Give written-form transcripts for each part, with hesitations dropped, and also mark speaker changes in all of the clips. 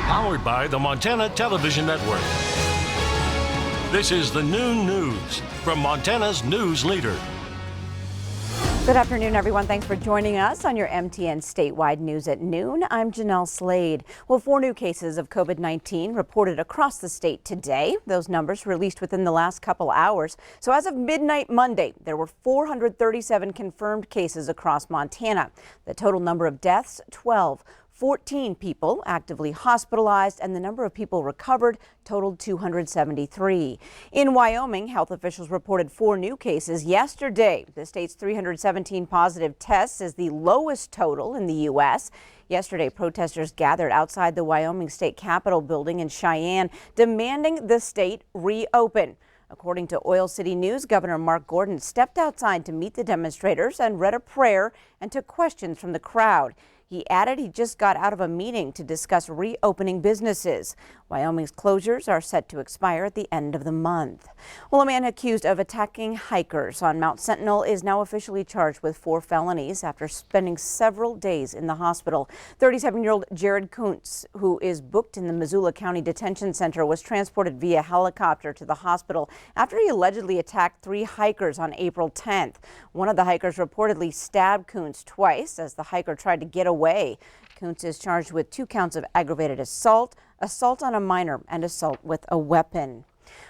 Speaker 1: Powered by the Montana Television Network. This is the Noon News from Montana's news leader.
Speaker 2: Good afternoon, everyone. Thanks for joining us on your MTN Statewide News at noon. I'm Jeanelle Slade. Well, 4 new cases of COVID-19 reported across the state today. Those numbers released within the last couple hours. So as of midnight Monday, there were 437 confirmed cases across Montana. The total number of deaths, 12. 14 people actively hospitalized, and the number of people recovered totaled 273. In Wyoming, health officials reported 4 new cases yesterday. The state's 317 positive tests is the lowest total in the U.S. Yesterday, protesters gathered outside the Wyoming State Capitol building in Cheyenne, demanding the state reopen. According to Oil City News, Governor Mark Gordon stepped outside to meet the demonstrators and read a prayer and took questions from the crowd. He added he just got out of a meeting to discuss reopening businesses. Wyoming's closures are set to expire at the end of the month. Well, a man accused of attacking hikers on Mount Sentinel is now officially charged with 4 felonies after spending several days in the hospital. 37-year-old Jared Kuntz, who is booked in the Missoula County Detention Center, was transported via helicopter to the hospital after he allegedly attacked 3 hikers on April 10th. One of the hikers reportedly stabbed Kuntz twice as the hiker tried to get away. Kuntz is charged with 2 counts of aggravated assault, assault on a minor, and assault with a weapon.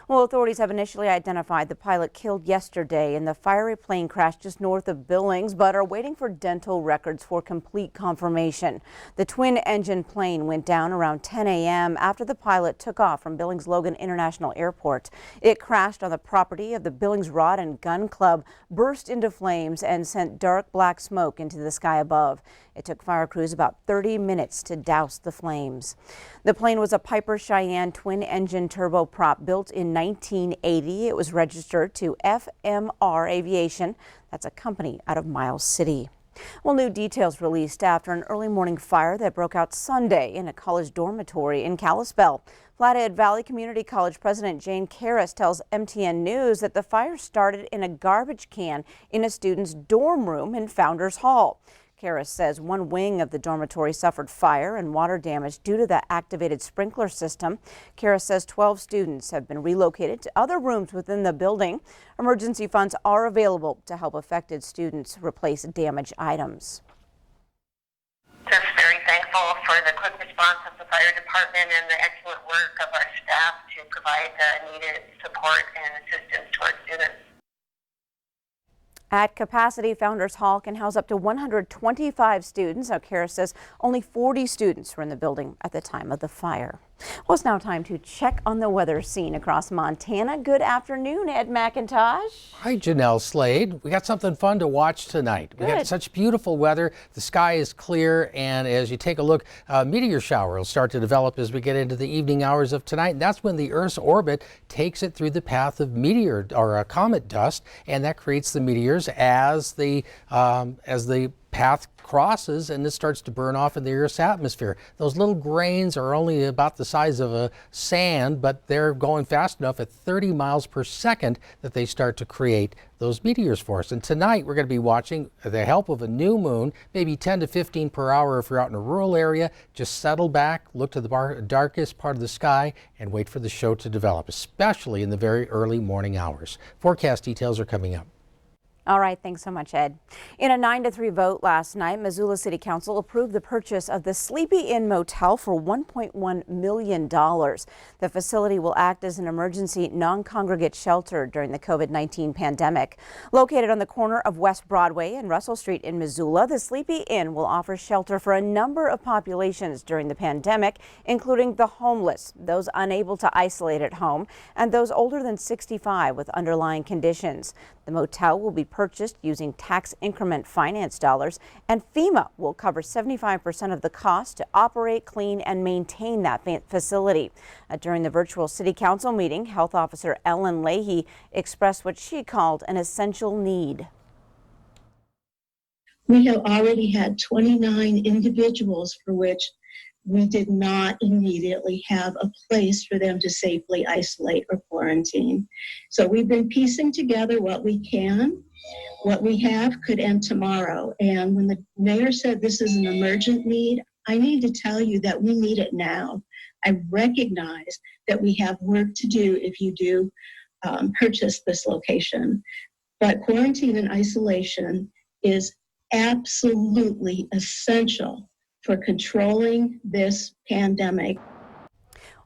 Speaker 2: Well, authorities have initially identified the pilot killed yesterday in the fiery plane crash just north of Billings, but are waiting for dental records for complete confirmation. The twin-engine plane went down around 10 a.m. after the pilot took off from Billings Logan International Airport. It crashed on the property of the Billings Rod and Gun Club, burst into flames, and sent dark black smoke into the sky above. It took fire crews about 30 minutes to douse the flames. The plane was a Piper Cheyenne twin-engine turboprop built in 1980. It was registered to FMR Aviation. That's a company out of Miles City. Well, new details released after an early morning fire that broke out Sunday in a college dormitory in Kalispell. Flathead Valley Community College President Jane Karras tells MTN News that the fire started in a garbage can in a student's dorm room in Founders Hall. Karras says one wing of the dormitory suffered fire and water damage due to the activated sprinkler system. Karras says 12 students have been relocated to other rooms within the building. Emergency funds are available to help affected students replace damaged items.
Speaker 3: Just very thankful for the quick response of the fire department and the excellent work of our staff to provide needed support and assistance to our students.
Speaker 2: At capacity, Founders Hall can house up to 125 students. Now, Karras says only 40 students were in the building at the time of the fire. Well, it's now time to check on the weather scene across Montana. Good afternoon, Ed McIntosh.
Speaker 4: Hi, Jeanelle Slade. We got something fun to watch tonight.
Speaker 2: Good.
Speaker 4: We got such beautiful weather. The sky is clear, and as you take a look, a meteor shower will start to develop as we get into the evening hours of tonight. And that's when the Earth's orbit takes it through the path of meteor or comet dust, and that creates the meteors as the path crosses and it starts to burn off in the Earth's atmosphere. Those little grains are only about the size of a sand, but they're going fast enough at 30 miles per second that they start to create those meteors for us. And tonight we're going to be watching the help of a new moon, maybe 10 to 15 per hour if you're out in a rural area. Just settle back, look to the darkest part of the sky and wait for the show to develop, especially in the very early morning hours. Forecast details are coming up.
Speaker 2: All right, thanks so much, Ed. In a 9-3 vote last night, Missoula City Council approved the purchase of the Sleepy Inn Motel for $1.1 million. The facility will act as an emergency non-congregate shelter during the COVID-19 pandemic. Located on the corner of West Broadway and Russell Street in Missoula, the Sleepy Inn will offer shelter for a number of populations during the pandemic, including the homeless, those unable to isolate at home, and those older than 65 with underlying conditions. The motel will be purchased using tax increment finance dollars, and FEMA will cover 75% of the cost to operate, clean, and maintain that facility. During the virtual City Council meeting, Health Officer Ellen Leahy expressed what she called an essential need.
Speaker 5: We have already had 29 individuals for which we did not immediately have a place for them to safely isolate or quarantine. So we've been piecing together what we can. What we have could end tomorrow. And when the mayor said this is an emergent need, I need to tell you that we need it now. I recognize that we have work to do if you do purchase this location, but quarantine and isolation is absolutely essential for controlling this pandemic.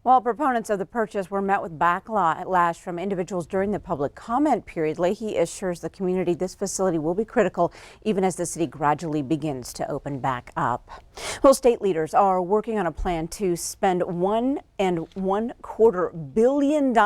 Speaker 2: While proponents of the purchase were met with backlash from individuals during the public comment period, Leahy assures the community this facility will be critical even as the city gradually begins to open back up. Well, state leaders are working on a plan to spend $1.25 billion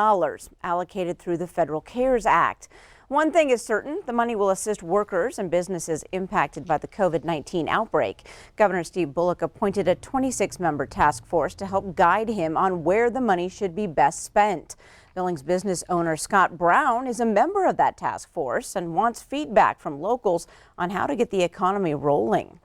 Speaker 2: allocated through the Federal CARES Act. One thing is certain, the money will assist workers and businesses impacted by the COVID-19 outbreak. Governor Steve Bullock appointed a 26-member task force to help guide him on where the money should be best spent. Billings business owner Scott Brown is a member of that task force and wants feedback from locals on how to get the economy rolling.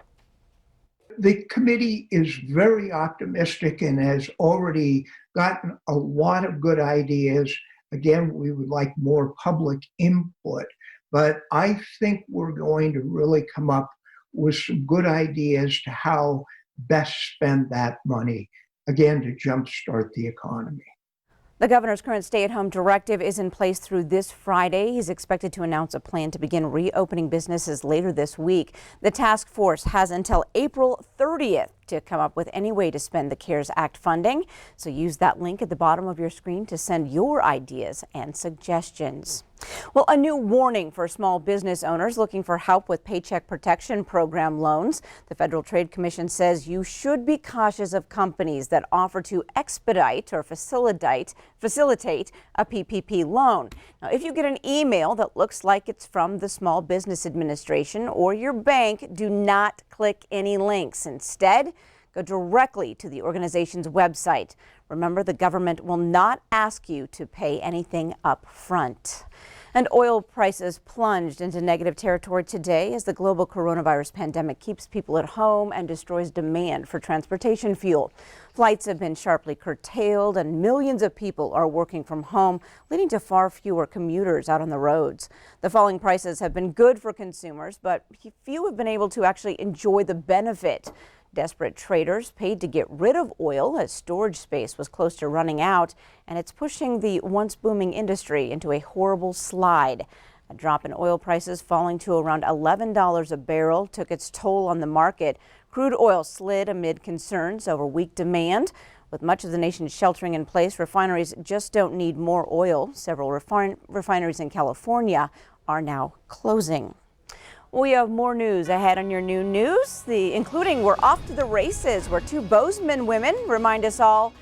Speaker 6: The committee is very optimistic and has already gotten a lot of good ideas. Again, we would like more public input, but I think we're going to really come up with some good ideas to how best spend that money, again, to jumpstart the economy.
Speaker 2: The governor's current stay-at-home directive is in place through this Friday. He's expected to announce a plan to begin reopening businesses later this week. The task force has until April 30th to come up with any way to spend the CARES Act funding. So use that link at the bottom of your screen to send your ideas and suggestions. Well, a new warning for small business owners looking for help with Paycheck Protection Program loans. The Federal Trade Commission says you should be cautious of companies that offer to expedite or facilitate a PPP loan. Now, if you get an email that looks like it's from the Small Business Administration or your bank, do not click any links. Instead, go directly to the organization's website. Remember, the government will not ask you to pay anything up front. And oil prices plunged into negative territory today as the global coronavirus pandemic keeps people at home and destroys demand for transportation fuel. Flights have been sharply curtailed and millions of people are working from home, leading to far fewer commuters out on the roads. The falling prices have been good for consumers, but few have been able to actually enjoy the benefit. Desperate traders paid to get rid of oil as storage space was close to running out, and it's pushing the once booming industry into a horrible slide. A drop in oil prices falling to around $11 a barrel took its toll on the market. Crude oil slid amid concerns over weak demand. With much of the nation sheltering in place, refineries just don't need more oil. Several refineries in California are now closing. We have more news ahead on your noon news, including we're off to the races where two Bozeman women remind us all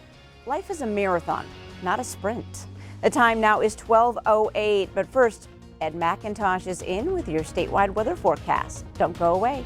Speaker 2: life is a marathon, not a sprint. The time now is 12:08, but first, Ed McIntosh is in with your statewide weather forecast. Don't go away.